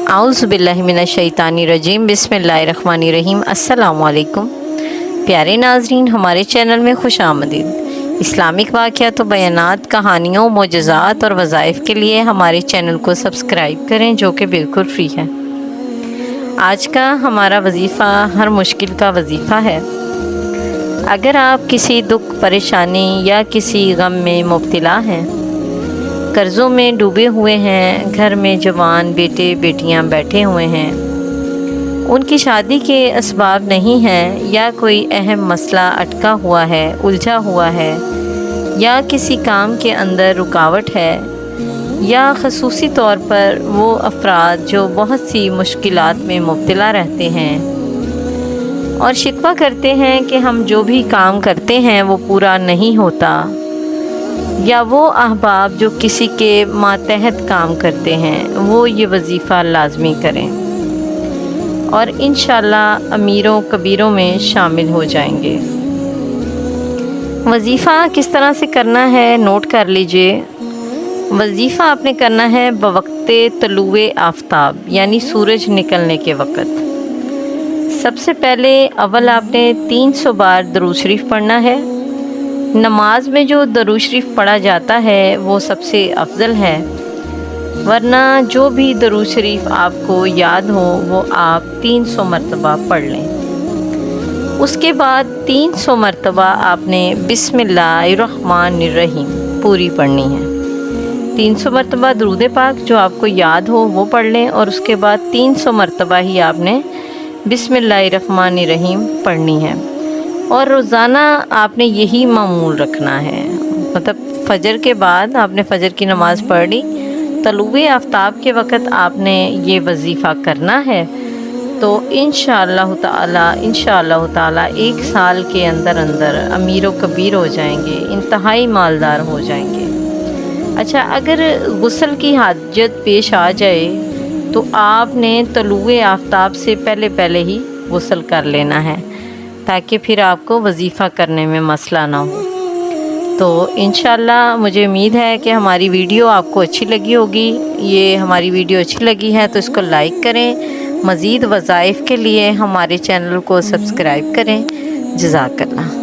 आऊज़ु बिल्लाहि मिनश्शैतानिर्रजीम बिस्मिल्लाहिर्रहमानिर्रहीम। अस्सलामु अलैकुम। प्यारे नाज़रीन, हमारे चैनल में खुश आमदीद। इस्लामिक वाक़यात व बयानात, कहानियों, मोजज़ात और वज़ाइफ के लिए हमारे चैनल को सब्सक्राइब करें, जो कि बिल्कुल फ्री है। आज का हमारा वजीफ़ा हर मुश्किल का वजीफ़ा है। अगर आप किसी दुख, परेशानी या किसी गम में मुब्तला हैं, कर्ज़ों में डूबे हुए हैं, घर में जवान बेटे बेटियां बैठे हुए हैं, उनकी शादी के असबाब नहीं हैं, या कोई अहम मसला अटका हुआ है, उलझा हुआ है, या किसी काम के अंदर रुकावट है, या ख़ुसूसी तौर पर वो अफराद जो बहुत सी मुश्किलात में मुब्तला रहते हैं और शिकवा करते हैं कि हम जो भी काम करते हैं वो पूरा नहीं होता, या वो अहबाब जो किसी के मातहत काम करते हैं वो ये वजीफ़ा लाजमी करें और इंशाअल्लाह अमीरों कबीरों में शामिल हो जाएंगे। वजीफ़ा किस तरह से करना है नोट कर लीजिए। वजीफ़ा आपने करना है बवक्ते तलुए आफ्ताब, यानी सूरज निकलने के वक़्त। सबसे पहले अव्वल आपने 300 बार दरूद शरीफ पढ़ना है। नमाज में जो दरूद शरीफ पढ़ा जाता है वो सबसे अफजल है, वरना जो भी दरूद शरीफ आपको याद हो वो आप 300 मरतबा पढ़ लें। उसके बाद 300 मरतबा आपने बिस्मिल्लाहिर्रहमानिर्रहीम पूरी पढ़नी है। 300 मरतबा दरूद पाक जो आपको याद हो वो पढ़ लें और उसके बाद 300 मरतबा ही आपने बिस्मिल्लाहिर्रहमानिर्रहीम पढ़नी है। और रोज़ाना आपने यही मामूल रखना है, मतलब फ़जर के बाद आपने फ़जर की नमाज़ पढ़ ली, तलुए आफ्ताब के वक़्त आपने ये वजीफ़ा करना है, तो इंशाअल्लाह ताला 1 साल के अंदर अंदर अमीर व कबीर हो जाएंगे, इंतहाई मालदार हो जाएंगे। अच्छा, अगर गुस्ल की हाजत पेश आ जाए तो आपने तलुए आफ्ताब से पहले ही गुस्ल कर लेना है, ताकि फिर आपको वजीफ़ा करने में मसला ना हो। तो इंशाअल्लाह मुझे उम्मीद है कि हमारी वीडियो आपको अच्छी लगी होगी। ये हमारी वीडियो अच्छी लगी है तो इसको लाइक करें। मज़ीद वज़ाइफ के लिए हमारे चैनल को सब्सक्राइब करें। जज़ाकल्लाह।